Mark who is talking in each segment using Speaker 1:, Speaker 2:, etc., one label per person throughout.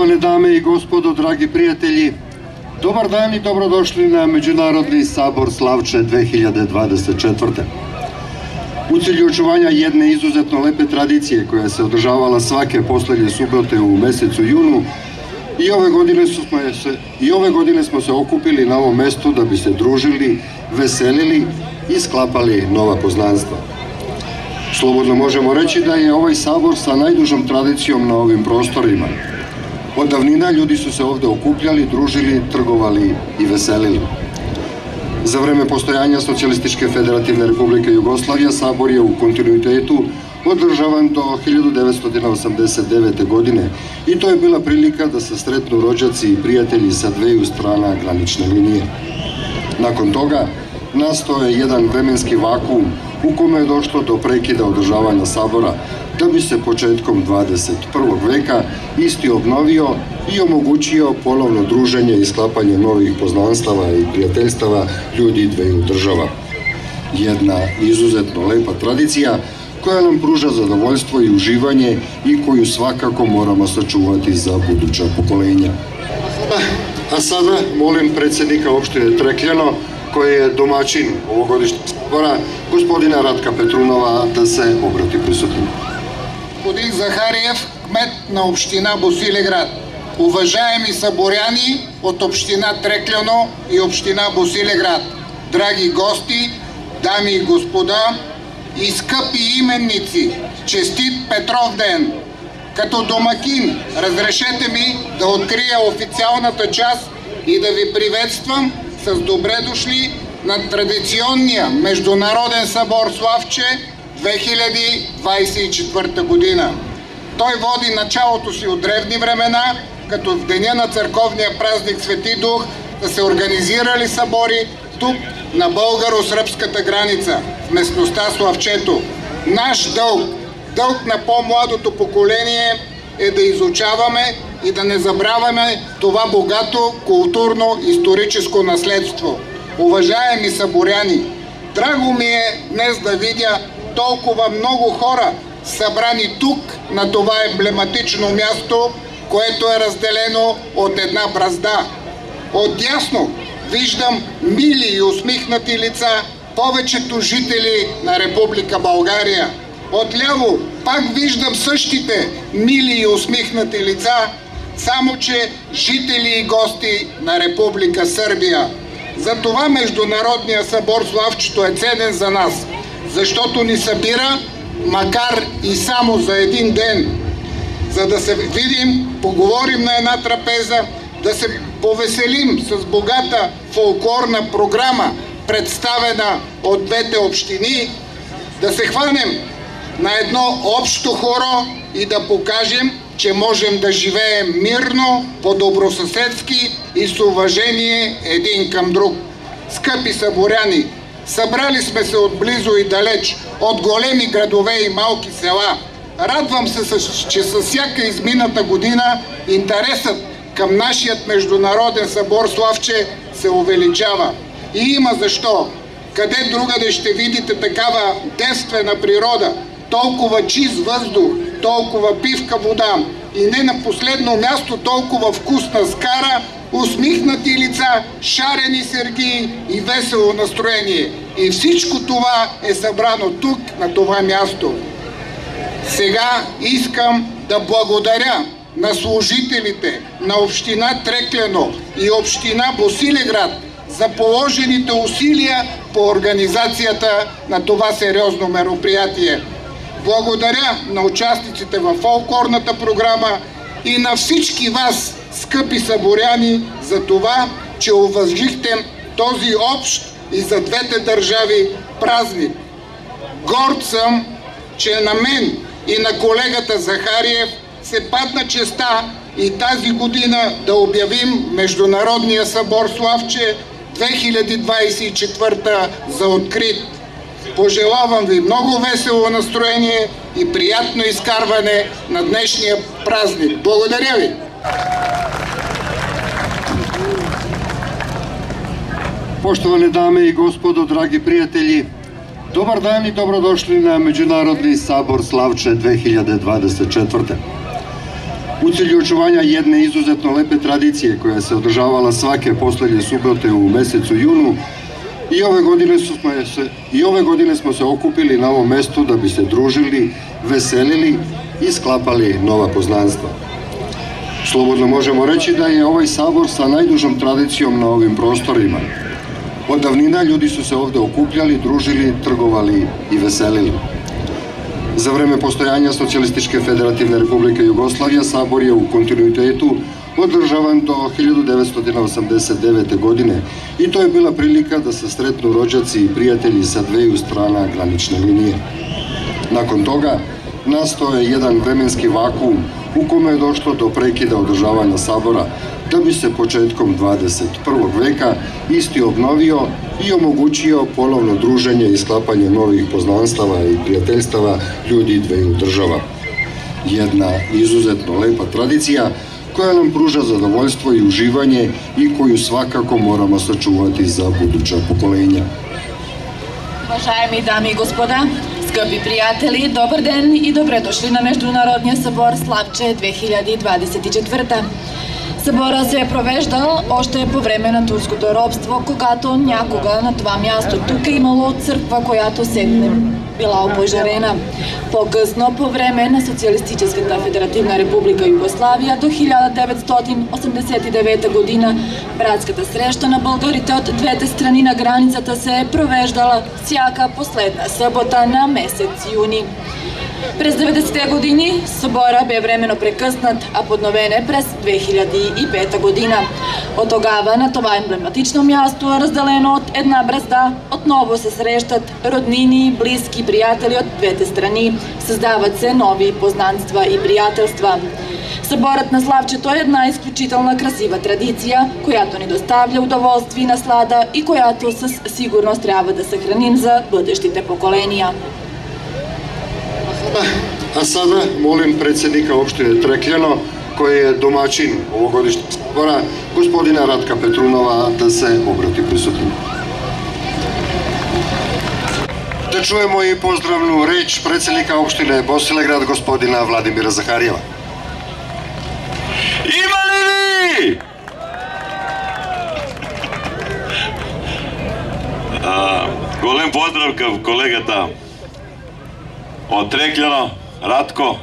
Speaker 1: Poštovane dame i gospodo, dragi prijatelji, dobar dan i dobrodošli na Međunarodni sabor Slavče 2024. U cilju očuvanja jedne izuzetno lepe tradicije koja se održavala svake poslednje subote u mesecu junu, i ove godine smo se okupili na ovom mestu da bi se družili, veselili i sklapali nova poznanstva. Slobodno možemo reći da je ovaj sabor sa najdužom tradicijom na ovim prostorima. Od davnina ljudi su se ovde okupljali, družili, trgovali i veselili. Za vreme postojanja Socijalističke federativne Republike Jugoslavija sabor je u kontinuitetu održavan do 1989. godine i to je bila prilika da se sretnu rođaci i prijatelji sa dveju strana granične linije. Nakon toga nastao je jedan vremenski vakuum u kome je došlo do prekida održavanja sabora, da bi se početkom 21. veka isti obnovio i omogućio ponovno druženje i sklapanje novih poznanstava i prijateljstava ljudi dveju država. Jedna izuzetno lepa tradicija koja nam pruža zadovoljstvo i uživanje i koju svakako moramo sačuvati za buduća pokolenja. A sada molim predsjednika opštine Trekljano, koji je domaćin ovogodišnjeg sabora, gospodina Ratka Петрунова, да се обрати присутно.
Speaker 2: Господин Захариев, кмет на община Босилеград, уважаеми съборяни от община Трекляно и община Босилеград, драги гости, дами и господа и скъпи именници, честит Петров ден! Като домакин, разрешете ми да открия официалната част и да ви приветствам с добре дошли на традиционния Международен събор Славче 2024 година. Той води началото си от древни времена, като в деня на църковния празник Свети Дух да се организирали събори тук на българо-сръбската граница, в местността Славчето. Наш дълг на по-младото поколение е да изучаваме и да не забравяме това богато културно-историческо наследство. Уважаеми съборяни, драго ми е днес да видя толкова много хора събрани тук на това емблематично място, което е разделено от една бразда. Отдясно виждам мили и усмихнати лица повечето жители на Република България. Отляво пак виждам същите мили и усмихнати лица, само че жители и гости на Република Сърбия. Затова Международният събор Славчето е ценен за нас, защото ни събира, макар и само за един ден, за да се видим, поговорим на една трапеза, да се повеселим с богата фолклорна програма, представена от двете общини, да се хванем на едно общо хоро и да покажем, че можем да живеем мирно, по-добросъседски и с уважение един към друг. Скъпи съборяни, събрали сме се отблизо и далеч, от големи градове и малки села. Радвам се, че с всяка измината година интересът към нашият Международен събор Славче се увеличава. И има защо. Къде другаде ще видите такава девствена природа, толкова чист въздух, толкова пивка вода и не на последно място толкова вкусна скара, усмихнати лица, шарени сергии и весело настроение. И всичко това е събрано тук, на това място. Сега искам да благодаря на служителите на община Трекляно и община Босилеград за положените усилия по организацията на това сериозно мероприятие. Благодаря на участниците във фолклорната програма и на всички вас, скъпи съборяни, за това, че уважихте този общ и за двете държави празник. Горд съм, че на мен и на колегата Захариев се падна честа и тази година да обявим Международния събор Славче 2024 за открит. Пожелавам ви много весело настроение и приятно изкарване на днешния празник. Благодаря ви!
Speaker 1: Poštovane dame i gospodo, dragi prijatelji, dobar dan i dobrodošli na Međunarodni sabor Slavče 2024. U cilju očuvanja jedne izuzetno lepe tradicije koja se održavala svake poslednje subote u mesecu junu, i ove godine smo se okupili na ovom mestu da bi se družili, veselili i sklapali nova poznanstva. Slobodno možemo reći da je ovaj sabor sa najdužom tradicijom na ovim prostorima. Od davnina ljudi su se ovde okupljali, družili, trgovali i veselili. Za vreme postojanja Socijalističke federativne Republike Jugoslavije sabor je u kontinuitetu održavan do 1989. godine i to je bila prilika da se sretnu rođaci i prijatelji sa dveju strana granične linije. Nakon toga nastao je jedan vremenski vakuum u kome je došlo do prekida održavanja sabora, da bi se početkom 21. veka isti obnovio i omogućio ponovno druženje i sklapanje novih poznanstava i prijateljstava ljudi dveju država. Jedna izuzetno lepa tradicija koja nam pruža zadovoljstvo i uživanje i koju svakako moramo sačuvati za buduća pokolenja.
Speaker 3: Уважаеми дами и господа, скъпи приятели, добър ден и добре дошли на Международния събор Славче 2024. Събора се е провеждал още по време на турското робство, когато някога на това място тук е имало църква, която седне била опожарена. По-късно, по време на Социалистическата федеративна република Югославия до 1989 година, братската среща на българите от двете страни на границата се е провеждала всяка последна събота на месец юни. През 90-те години събора бе временно прекъснат, а подновен е през 2005 година. От тогава на това емблематично място, разделено от една бразда, отново се срещат роднини, близки, приятели от двете страни. Създават се нови познанства и приятелства. Съборът на Славчето е една изключителна красива традиция, която ни доставя удоволствие и наслада и която със сигурност трябва да съхраним за бъдещите поколения.
Speaker 1: A sada molim predsjednika opštine Trekljano, koji je domaćin ovogodišnjeg sabora, gospodina Ratka Petrunova, da se obrati prisutnim. Da čujemo i pozdravnu reč predsjednika opštine Bosilegrad, gospodina Vladimira Zaharijeva.
Speaker 4: Ima li vi? Голем поздрав към колегата от Трекляно, Радко.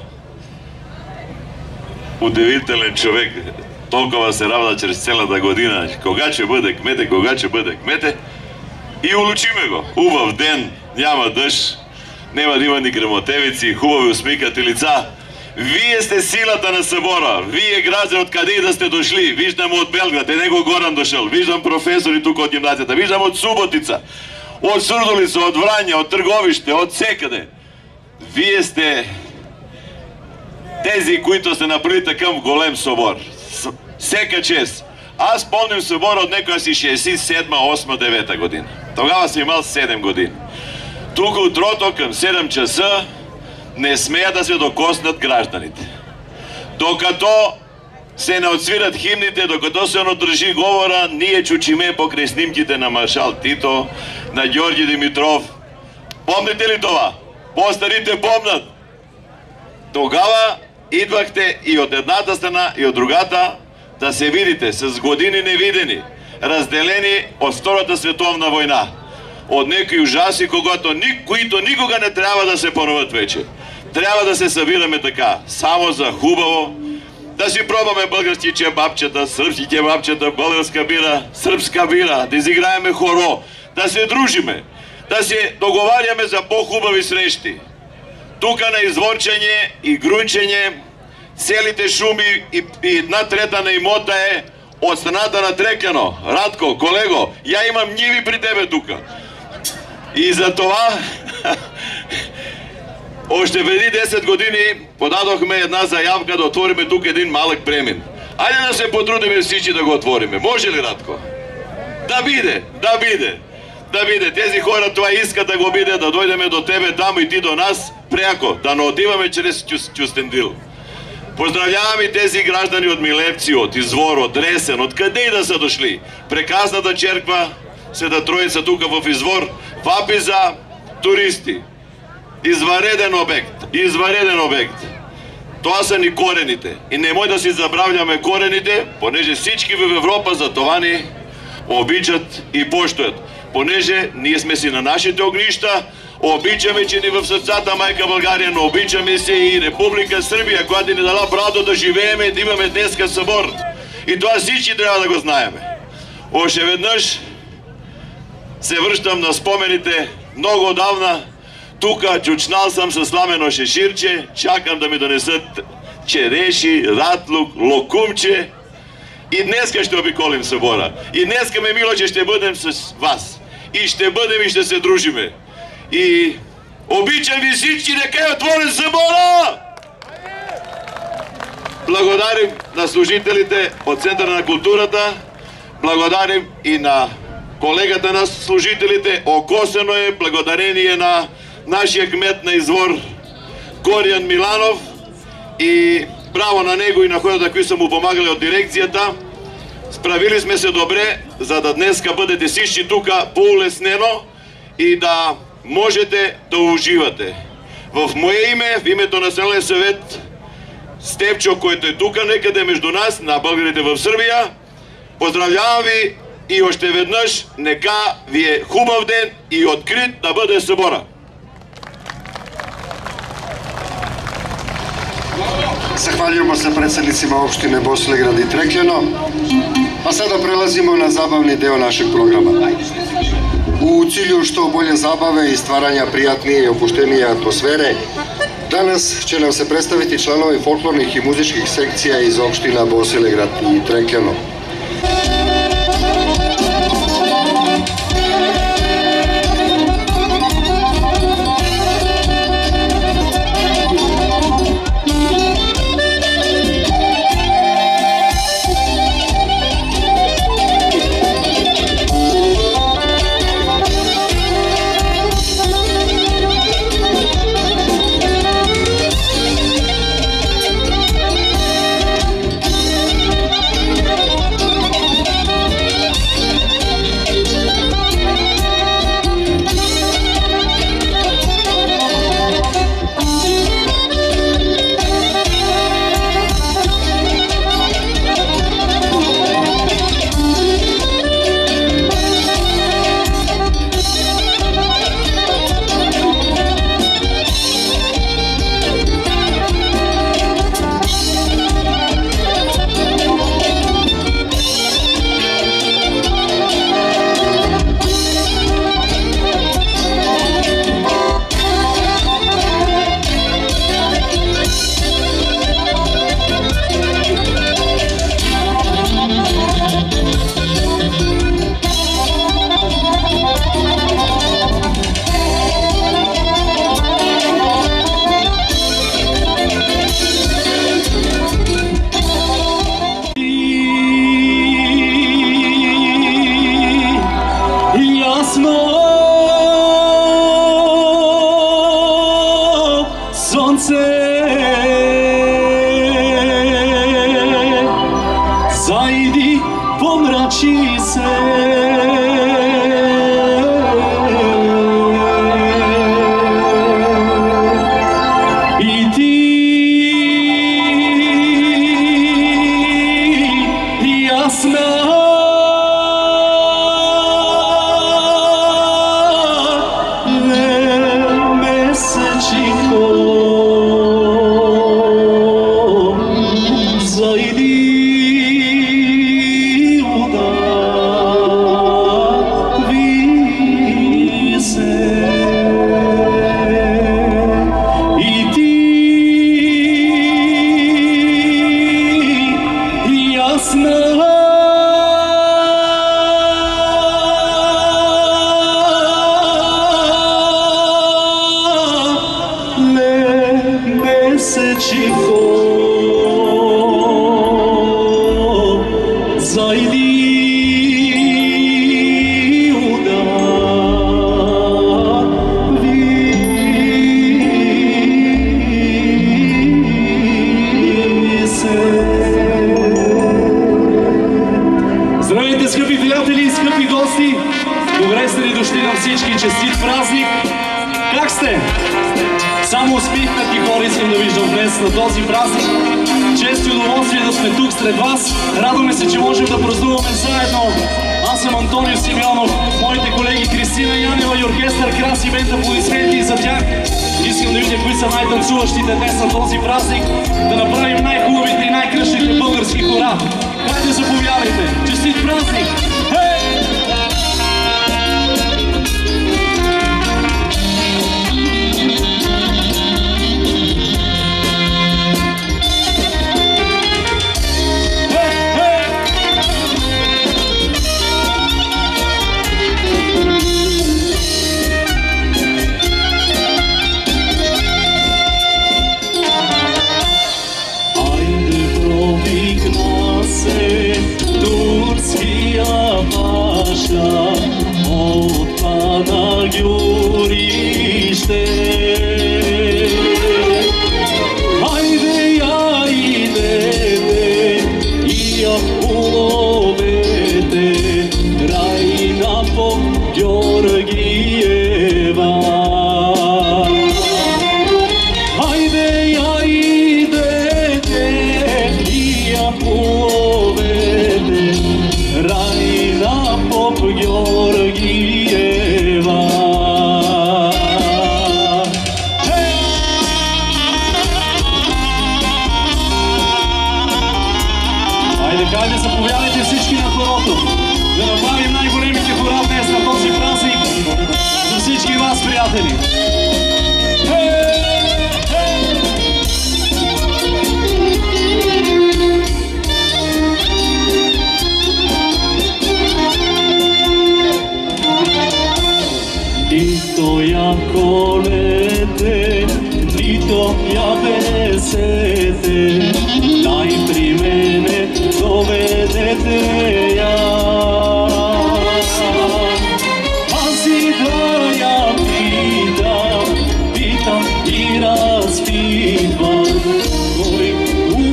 Speaker 4: Удивителен човек. Толкова се равна чрез цялата година. Кога ще бъде кмете, кога ще бъде кмете. И улучиме го. Хубав ден, няма дъжд, няма да има ни грамотевици, хубави усмихнати лица. Вие сте силата на събора. Вие, граждани, откъде и да сте дошли. Виждам от Белград, е него Горан дошъл. Виждам професори тук от гимназията. Виждам от Суботица, от Сурдолица, от Враня, от Търговище, от всекъде. Вие сте тези, които сте направили такъв голем събор. Всека чест. Аз помним събора от некоя си 67, 8, 9 година. Тогава съм имал 7 години. Тук утрото към 7 часа не смея да се докоснат гражданите. Докато се не отсвират химните, докато се не държи говора, ние чучиме покрай снимките на маршал Тито, на Георги Димитров. Помните ли това? По-старите помнят. Тогава идвахте и от едната страна, и от другата да се видите с години невидени, разделени от Втората световна война. От някои ужаси, които никога не трябва да се поноват вече. Трябва да се събираме така, само за хубаво, да си пробваме български чебапчета, сръбски чебапчета, българска бира, сръбска бира, да изиграеме хоро, да се дружиме, да се договаряме за по-хубави срещи. Тук на изворчене и грунчене, целите шуми и една трета на имота е от страната на Трекляно. Радко, колего, я имам ниви при тебе тук. И за това още преди 10 години подадохме една заявка да отвориме тук един малък премин. Айде да се потрудиме всички да го отвориме. Може ли, Радко? Да биде, да биде. Да биде. Тези хора това искат да го биде, да дойдеме до тебе там и ти до нас пряко. Да не отиваме чрез Кюстендил. Поздравявам и тези граждани от Милевци, от Извор, от Ресен, от къде и да са дошли. Прекрасната черква Света Троица тук в Извор вапи за туристи. Извънреден обект. Извънреден обект. Тоа са ни корените. И немој да си забравляме корените, понеже всички в Европа за това ни обичат и поштојат. Понеже ние сме си на нашите огништа, обичаме че ни в срцата мајка Българија, но обичаме се и Република Србија, която ни дала правото да живееме и да имаме днеска събор. И това всички трябва да го знаеме. Още веднъж се връщам на спомените много отдавна. Тука чучнал съм със сламено шеширче, чакам да ми донесат череши, ратлук, локумче. И днеска ще обиколим събора. И днеска ме мило, че ще бъдем с вас. И ще бъдем и ще се дружиме. И обичам ви всички, нека е отворен събора! Благодарим на служителите от Центъра на културата. Благодарим и на колегата на служителите. Окосено е благодарение на нашия кмет на Извор Кориан Миланов. И браво на него и на хората, които са му помагали от дирекцията. Справили сме се добре, за да днеска бъдете всички тука по-улеснено и да можете да уживате. В мое име, в името на Селен съвет Степчо, който е тука некъде между нас, на българите в Сърбия, поздравлявам ви и още веднъж нека ви е хубав ден и открит да бъде събора.
Speaker 1: Захвалjuємо се председницima opštine Bosilegrad i Trekljeno. A sada prelazimo na zabavni deo našeg programa. U cilju što bolje zabave i stvaranja prijatnije i opuštenije atmosfere, danas će nam se predstaviti članovi folklornih i muzičkih sekcija iz opština Bosilegrad i Trekljeno.
Speaker 5: Zajdi, pomrači se. I ti jasna mesečinko. Здравейте, скъпи приятели и скъпи гости! Добре сте ли дошли на всички, честит празник! Как сте? Само усмихнати хора искам да виждам днес на този празник. Чест и удоволствие да сме тук сред вас. Радваме се, че можем да празнуваме заедно. Аз съм Антонио Симеонов, моите колеги Кристина Янева и оркестър Краси Бент, аплодисменти и за тях. Искам да видя кои са най-танцуващите днес на този празник, да направим най-хубавите и най-кръщите български хора. Хайде, заповядайте! Честит празник! От Панагюрище. Хайде, я идете и я уловете Райна По-Георгиева. Хайде, я идете и я уловете Райна По-Георгиева. Хайде, заповядайте всички на хорото. Да направим най-големите хора днес на този празник за всички вас, приятели. Nito ja kolete, nito ja besete, najpri mene dovedete ja. Pazi da ja pitam i raspitam, moj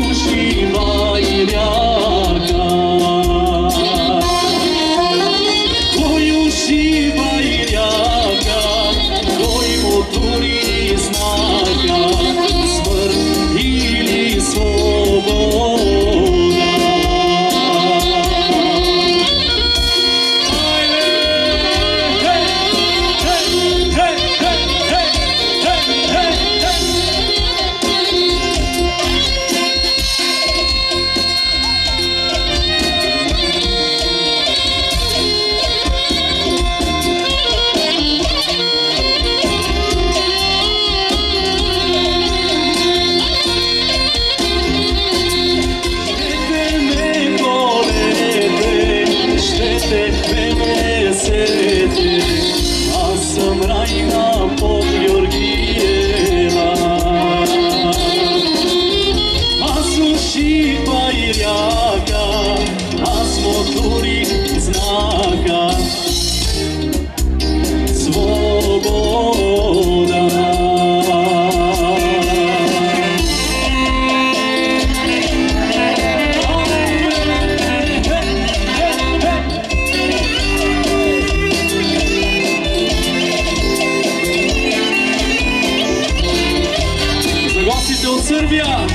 Speaker 5: ušiva iljaka. Moj ušiva iljaka, koji moturi znaka, smrt ili sloboda. Аз съм Райна По-Георгиева. Аз ушива и ряка, аз моторих знака. Свобода. От Сърбия!